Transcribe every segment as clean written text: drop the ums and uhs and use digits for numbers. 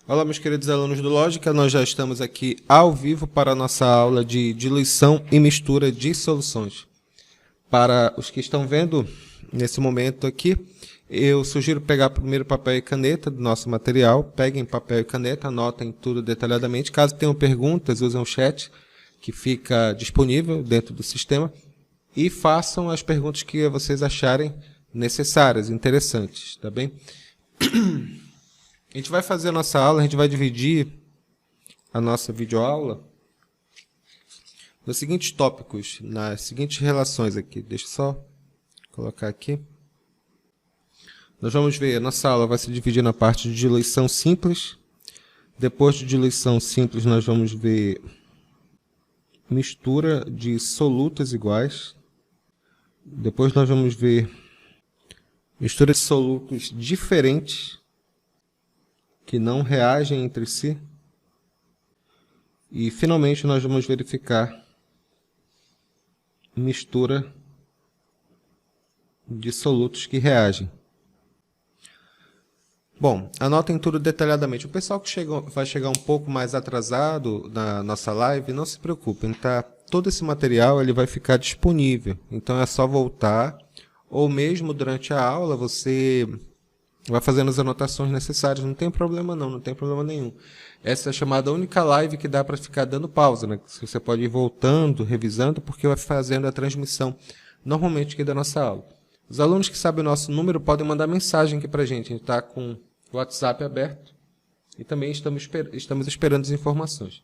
Olá, meus queridos alunos do Lógica, nós já estamos aqui ao vivo para a nossa aula de diluição e mistura de soluções. Para os que estão vendo nesse momento aqui, eu sugiro pegar primeiro papel e caneta do nosso material, peguem papel e caneta, anotem tudo detalhadamente. Caso tenham perguntas, usem o chat que fica disponível dentro do sistema e façam as perguntas que vocês acharem necessárias, interessantes, tá bem? A gente vai fazer a nossa aula, a gente vai dividir a nossa videoaula nos seguintes tópicos, nas seguintes relações aqui. Deixa eu só colocar aqui. Nós vamos ver, a nossa aula vai se dividir na parte de diluição simples. Depois de diluição simples, nós vamos ver mistura de solutos iguais. Depois nós vamos ver mistura de solutos diferentes que não reagem entre si. E, finalmente, nós vamos verificar mistura de solutos que reagem. Bom, anotem tudo detalhadamente. O pessoal que vai chegar um pouco mais atrasado na nossa live, não se preocupem, tá? Todo esse material ele vai ficar disponível. Então, é só voltar, ou mesmo durante a aula, você vai fazendo as anotações necessárias, não tem problema não tem problema nenhum. Essa é a chamada única live que dá para ficar dando pausa, né? Você pode ir voltando, revisando, porque vai fazendo a transmissão normalmente aqui da nossa aula. Os alunos que sabem o nosso número podem mandar mensagem aqui para a gente está com o WhatsApp aberto e também estamos esperando as informações.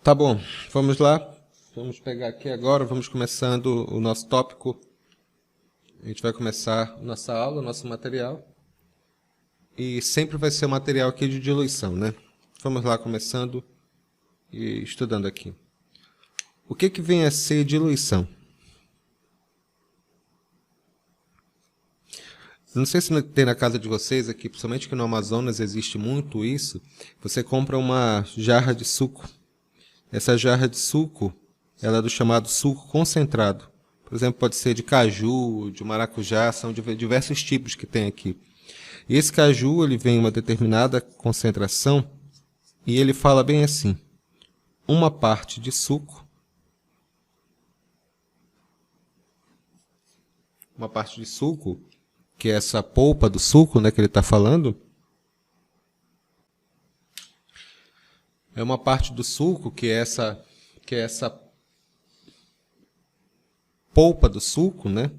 Tá bom, vamos lá, vamos pegar aqui agora, vamos começando o nosso tópico. A gente vai começar nossa aula, nosso material. E sempre vai ser o material aqui de diluição, né? Vamos lá, começando e estudando aqui. O que vem a ser diluição? Não sei se tem na casa de vocês aqui, principalmente aqui no Amazonas existe muito isso. Você compra uma jarra de suco. Essa jarra de suco, ela é do chamado suco concentrado. Por exemplo, pode ser de caju, de maracujá, são diversos tipos que tem aqui. E esse caju, ele vem em uma determinada concentração e ele fala bem assim, uma parte de suco, que é essa polpa do suco, né, que ele está falando, é uma parte do suco, que é essa polpa do suco, né,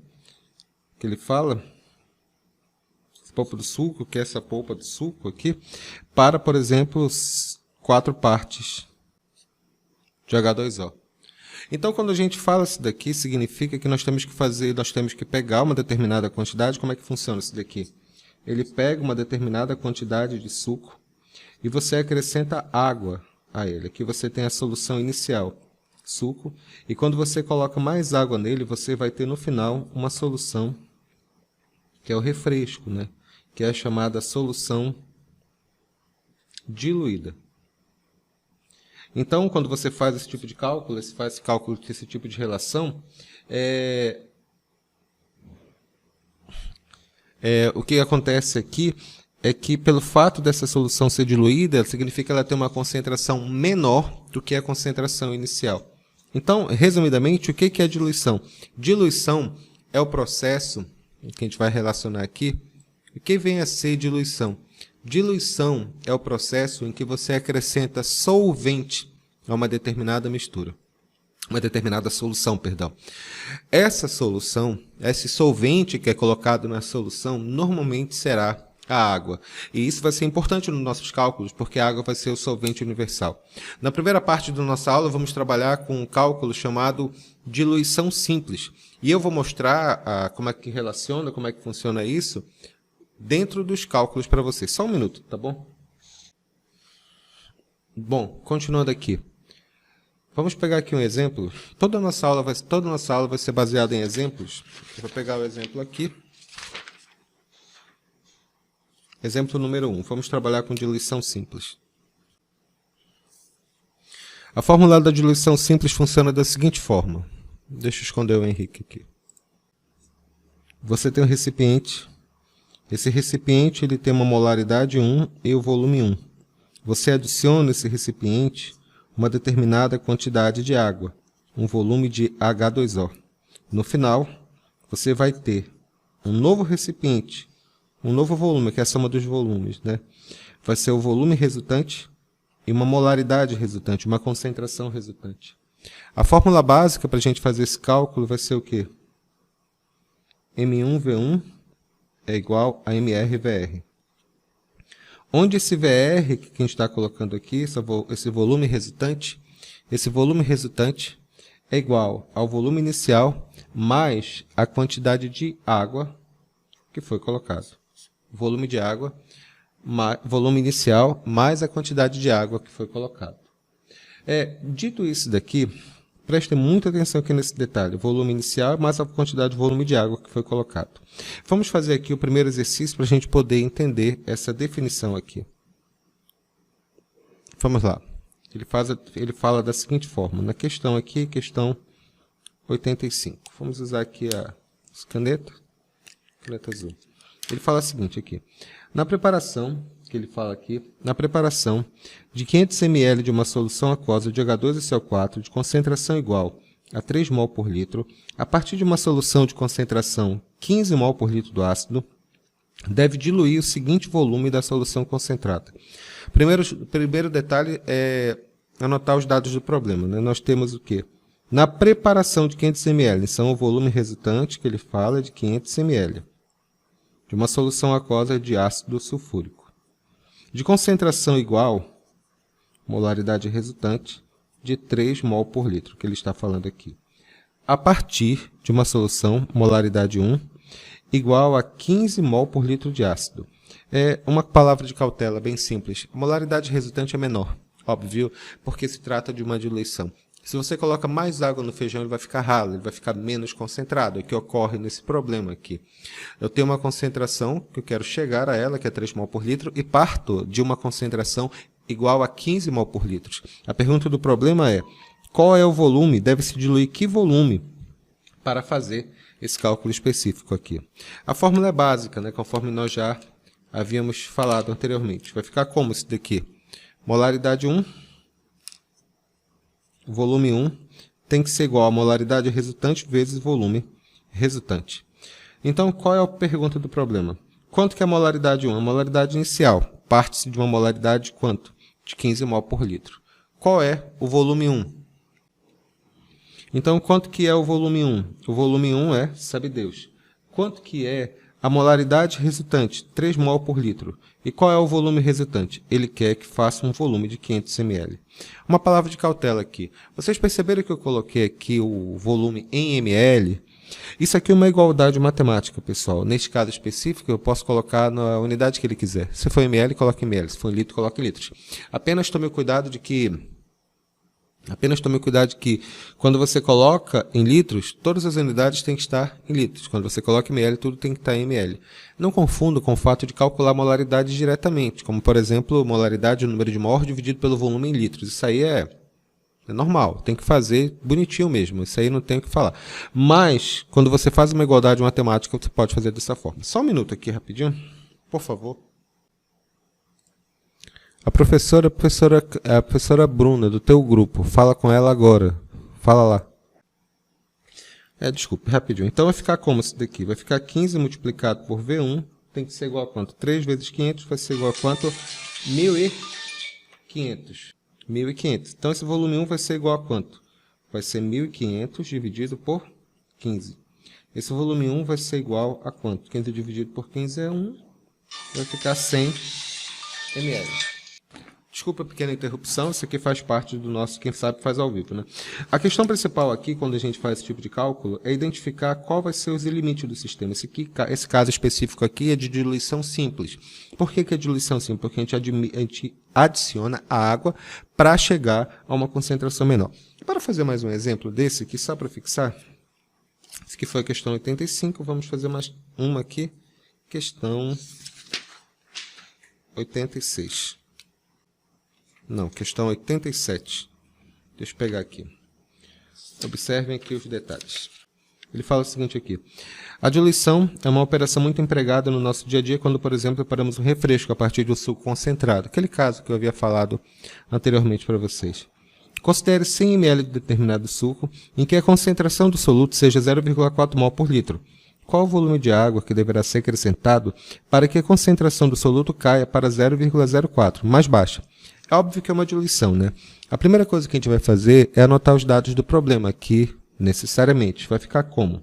que ele fala, polpa do suco, que é essa polpa do suco aqui, para, por exemplo, 4 partes de H2O. Então, quando a gente fala isso daqui, significa que nós temos que pegar uma determinada quantidade. Como é que funciona isso daqui? Ele pega uma determinada quantidade de suco e você acrescenta água a ele. Aqui você tem a solução inicial, suco, e quando você coloca mais água nele, você vai ter no final uma solução que é o refresco, né? Que é a chamada solução diluída. Então, quando você faz esse tipo de cálculo, esse tipo de relação, o que acontece aqui é que, pelo fato dessa solução ser diluída, significa que ela tem uma concentração menor do que a concentração inicial. Então, resumidamente, o que é diluição? Diluição é o processo que a gente vai relacionar aqui. O que vem a ser diluição? Diluição é o processo em que você acrescenta solvente a uma determinada mistura. Uma determinada solução, perdão. Essa solução, esse solvente que é colocado na solução, normalmente será a água. E isso vai ser importante nos nossos cálculos, porque a água vai ser o solvente universal. Na primeira parte da nossa aula, vamos trabalhar com um cálculo chamado diluição simples. E eu vou mostrar como é que relaciona, como é que funciona isso, dentro dos cálculos para vocês. Só um minuto, tá bom? Bom, continuando aqui. Vamos pegar aqui um exemplo. Toda a nossa aula vai ser baseada em exemplos. Eu vou pegar o exemplo aqui. Exemplo número 1. Vamos trabalhar com diluição simples. A fórmula da diluição simples funciona da seguinte forma. Deixa eu esconder o Henrique aqui. Você tem um recipiente. Esse recipiente ele tem uma molaridade 1 e o volume 1. você adiciona esse recipiente uma determinada quantidade de água, um volume de H2O. No final, você vai ter um novo recipiente, um novo volume, que é a soma dos volumes, né? Vai ser o volume resultante e uma molaridade resultante, uma concentração resultante. A fórmula básica para a gente fazer esse cálculo vai ser o quê? M1V1 é igual a MRVR. Onde esse VR que a gente está colocando aqui, esse volume resultante é igual ao volume inicial mais a quantidade de água que foi colocado. Volume de água, volume inicial mais a quantidade de água que foi colocado. Dito isso daqui, prestem muita atenção aqui nesse detalhe. Volume inicial mais a quantidade de volume de água que foi colocado. Vamos fazer aqui o primeiro exercício para a gente poder entender essa definição aqui. Vamos lá. Ele fala da seguinte forma. Na questão aqui, questão 85. Vamos usar aqui a caneta azul. Ele fala o seguinte aqui. Na preparação de 500 ml de uma solução aquosa de H2SO4 de concentração igual a 3 mol por litro, a partir de uma solução de concentração 15 mol por litro do ácido, deve diluir o seguinte volume da solução concentrada. Primeiro detalhe é anotar os dados do problema, né? Nós temos o quê? Na preparação de 500 ml, então o volume resultante que ele fala é de 500 ml, de uma solução aquosa de ácido sulfúrico. De concentração igual, molaridade resultante, de 3 mol por litro, que ele está falando aqui. A partir de uma solução, molaridade 1, igual a 15 mol por litro de ácido. É uma palavra de cautela bem simples. A molaridade resultante é menor, óbvio, porque se trata de uma diluição. Se você coloca mais água no feijão, ele vai ficar ralo, ele vai ficar menos concentrado, é o que ocorre nesse problema aqui. Eu tenho uma concentração que eu quero chegar a ela, que é 3 mol por litro, e parto de uma concentração igual a 15 mol por litro. A pergunta do problema é, qual é o volume? Deve-se diluir que volume para fazer esse cálculo específico aqui. A fórmula é básica, né, conforme nós já havíamos falado anteriormente. Vai ficar como isso daqui? Molaridade 1, volume 1, tem que ser igual a molaridade resultante vezes volume resultante. Então, qual é a pergunta do problema? Quanto que é a molaridade 1? A molaridade inicial. Parte-se de uma molaridade de quanto? De 15 mol por litro. Qual é o volume 1? Então, quanto que é o volume 1? O volume 1 é, sabe Deus. Quanto que é a molaridade resultante? 3 mol por litro. E qual é o volume resultante? Ele quer que faça um volume de 500 ml. Uma palavra de cautela aqui. Vocês perceberam que eu coloquei aqui o volume em ml? Isso aqui é uma igualdade matemática, pessoal. Neste caso específico, eu posso colocar na unidade que ele quiser. Se for ml, coloque ml. Se for litro, coloque litros. Apenas tome cuidado de que quando você coloca em litros, todas as unidades têm que estar em litros. Quando você coloca em ml, tudo tem que estar em ml. Não confunda com o fato de calcular molaridade diretamente, como, por exemplo, molaridade, o número de mol dividido pelo volume em litros. Isso aí é normal, tem que fazer bonitinho mesmo, isso aí não tem o que falar. Mas, quando você faz uma igualdade matemática, você pode fazer dessa forma. Só um minuto aqui, rapidinho, por favor. A professora Bruna, do teu grupo, fala com ela agora. Fala lá. Desculpe, rapidinho. Então vai ficar como isso daqui? Vai ficar 15 multiplicado por V1, tem que ser igual a quanto? 3 vezes 500 vai ser igual a quanto? 1.500. 1.500. Então esse volume 1 vai ser igual a quanto? Vai ser 1.500 dividido por 15. Esse volume 1 vai ser igual a quanto? 15 dividido por 15 é 1. Vai ficar 100 ml. Desculpa a pequena interrupção, isso aqui faz parte do nosso Quem Sabe Faz ao Vivo, né? A questão principal aqui, quando a gente faz esse tipo de cálculo, é identificar qual vai ser os limites do sistema. Esse caso específico aqui é de diluição simples. Por que é diluição simples? Porque a gente adiciona a água para chegar a uma concentração menor. E para fazer mais um exemplo desse aqui, só para fixar, esse aqui foi a questão 85, vamos fazer mais uma aqui, questão 86. Não, questão 87. Deixa eu pegar aqui. Observem aqui os detalhes. Ele fala o seguinte aqui. A diluição é uma operação muito empregada no nosso dia a dia quando, por exemplo, preparamos um refresco a partir de um suco concentrado. Aquele caso que eu havia falado anteriormente para vocês. Considere 100 ml de determinado suco em que a concentração do soluto seja 0,4 mol por litro. Qual o volume de água que deverá ser acrescentado para que a concentração do soluto caia para 0,04, mais baixa? É óbvio que é uma diluição, né? A primeira coisa que a gente vai fazer é anotar os dados do problema, que necessariamente vai ficar como?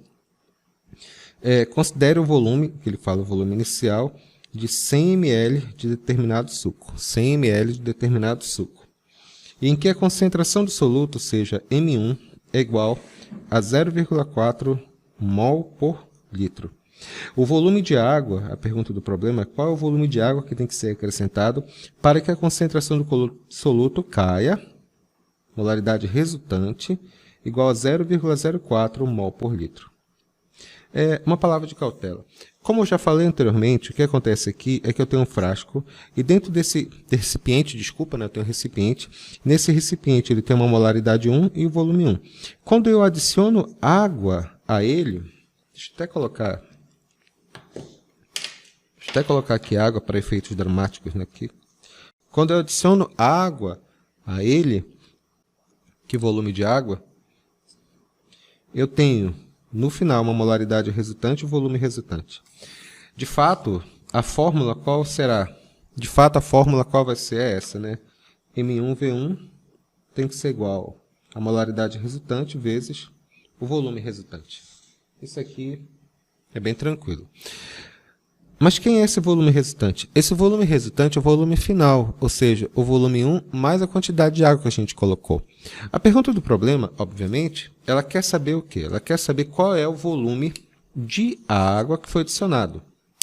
Considere o volume, que ele fala o volume inicial, de 100 ml de determinado suco. 100 ml de determinado suco. E em que a concentração do soluto seja M1 é igual a 0,4 mol por litro. O volume de água, a pergunta do problema é qual é o volume de água que tem que ser acrescentado para que a concentração do soluto caia, molaridade resultante, igual a 0,04 mol por litro. Uma palavra de cautela. Como eu já falei anteriormente, o que acontece aqui é que eu tenho um frasco e dentro desse recipiente, eu tenho um recipiente. Nesse recipiente ele tem uma molaridade 1 e o volume 1. Quando eu adiciono água a ele, deixa eu até colocar aqui água para efeitos dramáticos aqui. Quando eu adiciono água a ele, que volume de água, eu tenho no final uma molaridade resultante e um volume resultante. De fato, a fórmula qual será? De fato, a fórmula qual vai ser essa, né? M1V1 tem que ser igual a molaridade resultante vezes o volume resultante. Isso aqui é bem tranquilo. Mas quem é esse volume resultante? Esse volume resultante é o volume final, ou seja, o volume 1 mais a quantidade de água que a gente colocou. A pergunta do problema, obviamente, ela quer saber o quê? Ela quer saber qual é o volume de água que foi adicionado.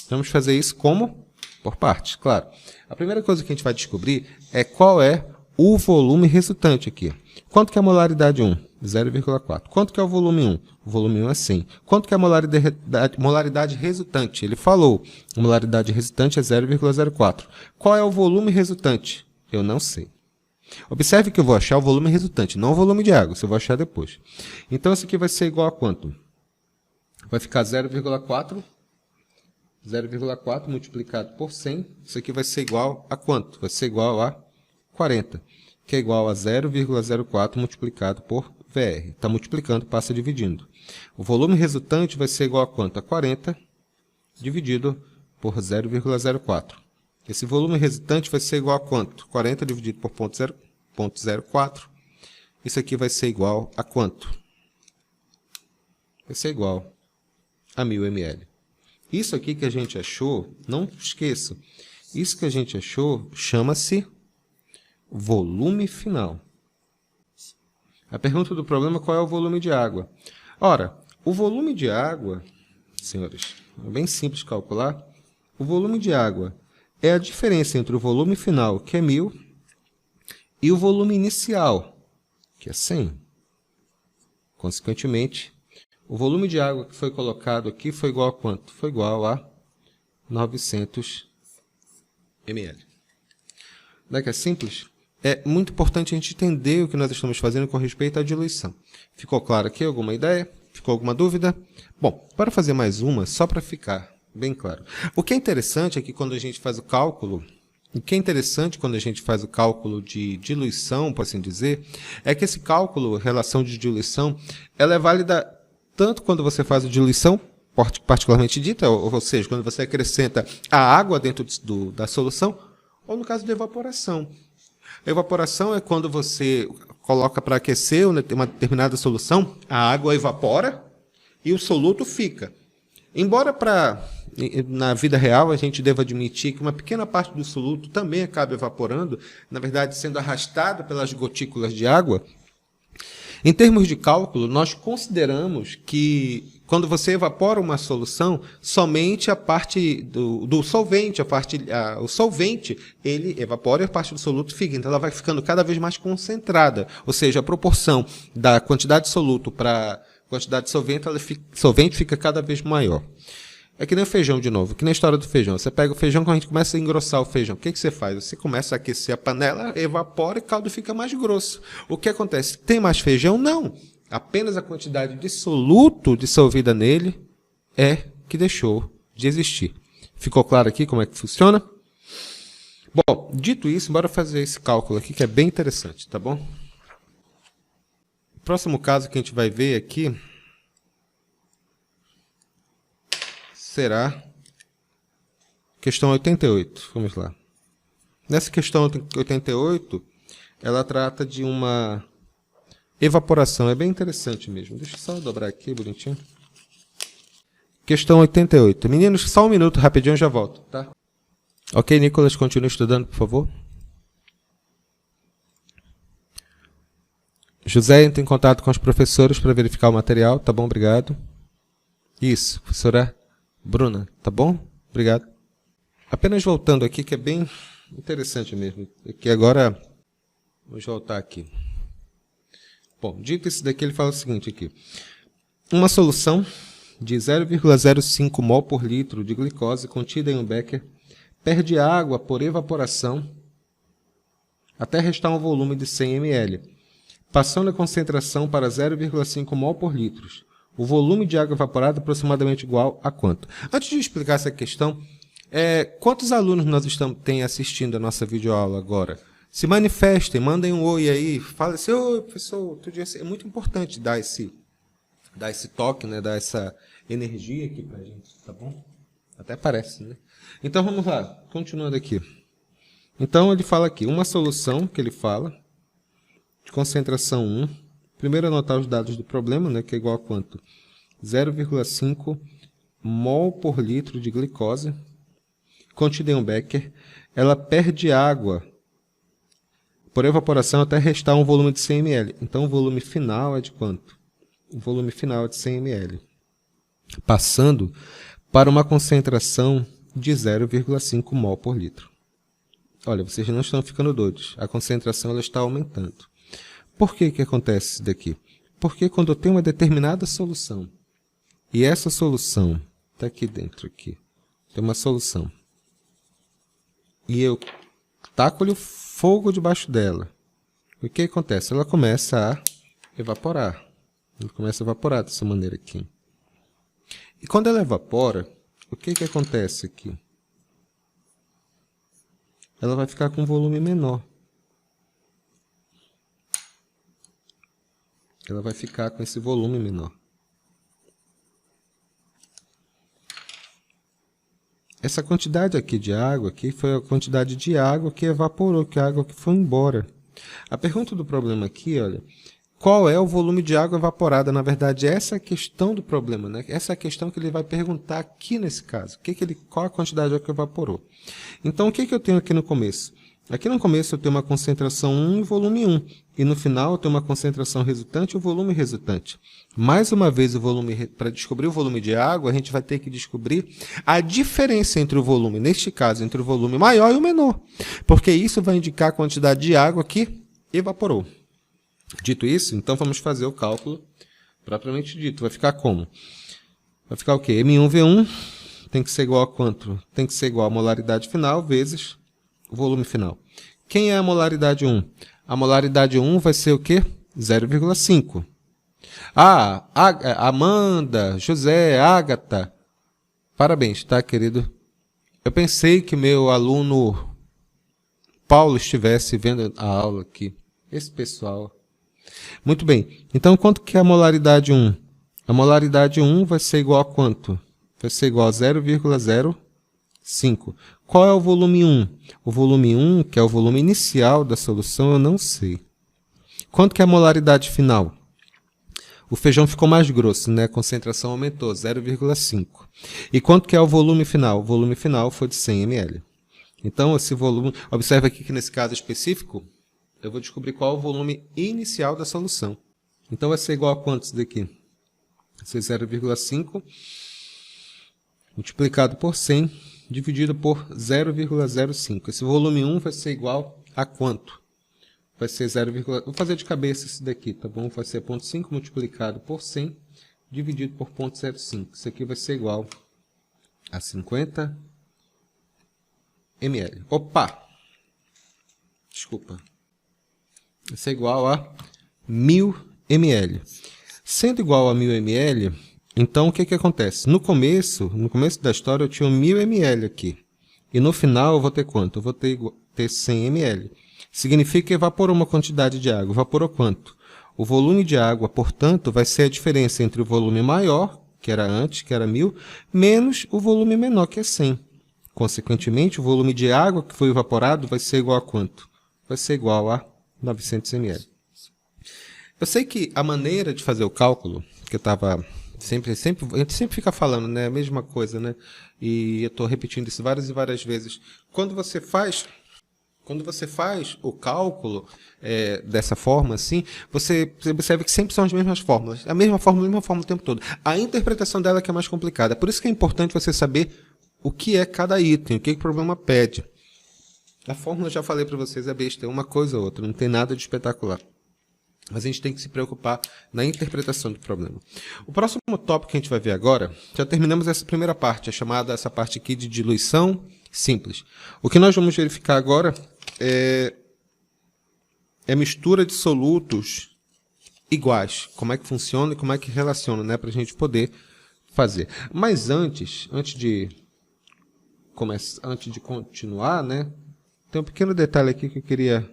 Vamos fazer isso como? Por partes, claro. A primeira coisa que a gente vai descobrir é qual é o volume resultante aqui. Quanto que é a molaridade 1? 0,4. Quanto que é o volume 1? O volume 1 é 100. Quanto que é a molaridade resultante? Ele falou, a molaridade resultante é 0,04. Qual é o volume resultante? Eu não sei. Observe que eu vou achar o volume resultante, não o volume de água, isso eu vou achar depois. Então, isso aqui vai ser igual a quanto? Vai ficar 0,4. 0,4 multiplicado por 100. Isso aqui vai ser igual a quanto? Vai ser igual a 40, que é igual a 0,04 multiplicado por VR. Está multiplicando, passa dividindo. O volume resultante vai ser igual a quanto? A 40 dividido por 0,04. Esse volume resultante vai ser igual a quanto? 40 dividido por 0,04. Isso aqui vai ser igual a quanto? Vai ser igual a 1000 ml. Isso aqui que a gente achou, não esqueça, isso que a gente achou chama-se volume final. A pergunta do problema é qual é o volume de água. Ora, o volume de água, senhores, é bem simples de calcular. O volume de água é a diferença entre o volume final, que é 1000, e o volume inicial, que é 100. Consequentemente, o volume de água que foi colocado aqui foi igual a quanto? Foi igual a 900 ml. Não é que é simples? É muito importante a gente entender o que nós estamos fazendo com respeito à diluição. Ficou claro aqui? Alguma ideia? Ficou alguma dúvida? Bom, para fazer mais uma, só para ficar bem claro. O que é interessante é que quando a gente faz o cálculo, de diluição, por assim dizer, é que esse cálculo, relação de diluição, ela é válida tanto quando você faz a diluição, particularmente dita, ou seja, quando você acrescenta a água dentro da solução, ou no caso de evaporação. A evaporação é quando você coloca para aquecer uma determinada solução, a água evapora e o soluto fica. Embora na vida real a gente deva admitir que uma pequena parte do soluto também acaba evaporando, na verdade sendo arrastado pelas gotículas de água, em termos de cálculo, nós consideramos que quando você evapora uma solução, somente a parte do solvente, o solvente, ele evapora e a parte do soluto fica. Então, ela vai ficando cada vez mais concentrada. Ou seja, a proporção da quantidade de soluto para a quantidade de solvente fica cada vez maior. É que nem o feijão de novo, que nem a história do feijão. Você pega o feijão, quando a gente começa a engrossar o feijão, o que você faz? Você começa a aquecer a panela, evapora e o caldo fica mais grosso. O que acontece? Tem mais feijão? Não. Apenas a quantidade de soluto dissolvida nele é que deixou de existir. Ficou claro aqui como é que funciona? Bom, dito isso, bora fazer esse cálculo aqui que é bem interessante, tá bom? O próximo caso que a gente vai ver aqui será questão 88. Vamos lá. Nessa questão 88, ela trata de uma evaporação. É bem interessante mesmo. Deixa eu só dobrar aqui, bonitinho. Questão 88. Meninos, só um minuto, rapidinho, eu já volto, tá? Ok, Nicolas, continue estudando, por favor. José, entra em contato com os professores para verificar o material, tá bom? Obrigado. Isso, professora Bruna, tá bom? Obrigado. Apenas voltando aqui, que é bem interessante mesmo. Que agora, vamos voltar aqui. Bom, dito isso daqui, ele fala o seguinte aqui. Uma solução de 0,05 mol por litro de glicose contida em um becker perde água por evaporação até restar um volume de 100 ml, passando a concentração para 0,5 mol por litro. O volume de água evaporada é aproximadamente igual a quanto? Antes de explicar essa questão, quantos alunos nós tem assistindo a nossa videoaula agora? Se manifestem, mandem um oi aí, falem assim, oi professor, é muito importante dar esse toque, né, dar essa energia aqui pra gente, tá bom? Até parece, né? Então vamos lá, continuando aqui. Então ele fala aqui, uma solução que ele fala, de concentração 1, primeiro anotar os dados do problema, né, que é igual a quanto? 0,5 mol por litro de glicose, contida em um becker, ela perde água por evaporação até restar um volume de 100 ml. Então o volume final é de quanto? O volume final é de 100 ml. Passando para uma concentração de 0,5 mol por litro. Olha, vocês não estão ficando doidos. A concentração ela está aumentando. Por que que acontece isso daqui? Porque quando eu tenho uma determinada solução, e essa solução está aqui dentro, aqui, tem uma solução, e eu taco-lhe o fogo debaixo dela, o que acontece? Ela começa a evaporar. Ela começa a evaporar dessa maneira aqui. E quando ela evapora, o que que acontece aqui? Ela vai ficar com um volume menor. Ela vai ficar com esse volume menor. Essa quantidade aqui de água aqui foi a quantidade de água que evaporou, que a água que foi embora. A pergunta do problema aqui, olha, qual é o volume de água evaporada? Na verdade, essa é a questão do problema, né? Essa é a questão que ele vai perguntar aqui nesse caso. Qual a quantidade de água que evaporou? Então, o que eu tenho aqui no começo? Aqui no começo eu tenho uma concentração 1 e volume 1. E no final eu tenho uma concentração resultante e o volume resultante. Mais uma vez, para descobrir o volume de água, a gente vai ter que descobrir a diferença entre o volume, neste caso, entre o volume maior e o menor. Porque isso vai indicar a quantidade de água que evaporou. Dito isso, então vamos fazer o cálculo propriamente dito. Vai ficar como? Vai ficar o quê? M1V1 tem que ser igual a quanto? Tem que ser igual a molaridade final vezes o volume final. Quem é a molaridade 1? A molaridade 1 vai ser o quê? 0,5. Ah, Amanda, José, Ágata. Parabéns, tá, querido? Eu pensei que meu aluno Paulo estivesse vendo a aula aqui. Esse pessoal. Muito bem. Então, quanto que é a molaridade 1? A molaridade 1 vai ser igual a quanto? Vai ser igual a 0,05. Qual é o volume 1? O volume 1, que é o volume inicial da solução, eu não sei. Quanto que é a molaridade final? O feijão ficou mais grosso, né? A concentração aumentou, 0,5. E quanto que é o volume final? O volume final foi de 100 ml. Então, esse volume... Observe aqui que nesse caso específico, eu vou descobrir qual é o volume inicial da solução. Então, vai ser igual a quanto isso daqui? Vai ser 0,5 multiplicado por 100, dividido por 0,05. Esse volume 1 vai ser igual a quanto? Vai ser 0, vou fazer de cabeça esse daqui, tá bom? Vai ser 0,5 multiplicado por 100, dividido por 0,05. Isso aqui vai ser igual a 50 ml. Opa! Desculpa. Vai ser igual a 1000 ml. Sendo igual a 1000 ml, então o que acontece? No começo da história eu tinha 1000 ml aqui. E no final eu vou ter quanto? Eu vou ter 100 ml. Significa que evaporou uma quantidade de água. Evaporou quanto? O volume de água, portanto, vai ser a diferença entre o volume maior, que era antes, que era 1000, menos o volume menor, que é 100. Consequentemente, o volume de água que foi evaporado vai ser igual a quanto? Vai ser igual a 900 ml. Eu sei que a maneira de fazer o cálculo, que eu estava a gente sempre fica falando, né, a mesma coisa, né? E eu estou repetindo isso várias e várias vezes. Quando você faz o cálculo dessa forma, assim, você observa que sempre são as mesmas fórmulas. A mesma fórmula o tempo todo. A interpretação dela é que é mais complicada. Por isso que é importante você saber o que é cada item, o que o problema pede. A fórmula, já falei para vocês, é besta, é uma coisa ou outra, não tem nada de espetacular. Mas a gente tem que se preocupar na interpretação do problema. O próximo tópico que a gente vai ver agora, já terminamos essa primeira parte, essa parte aqui de diluição simples. O que nós vamos verificar agora é mistura de solutos iguais. Como é que funciona e como é que relaciona, né, para a gente poder fazer. Mas antes de continuar, né, tem um pequeno detalhe aqui que eu queria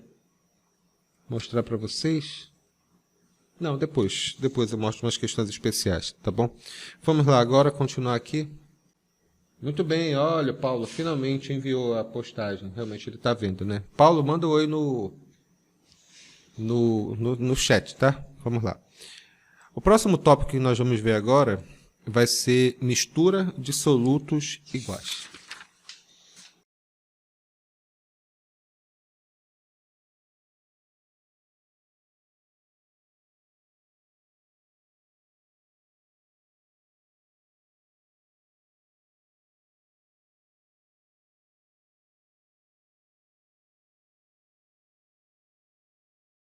mostrar para vocês. Não, depois eu mostro umas questões especiais, tá bom? Vamos lá agora, continuar aqui. Muito bem, olha, Paulo, finalmente enviou a postagem. Realmente ele está vendo, né? Paulo, manda um oi no chat, tá? Vamos lá. O próximo tópico que nós vamos ver agora vai ser mistura de solutos iguais.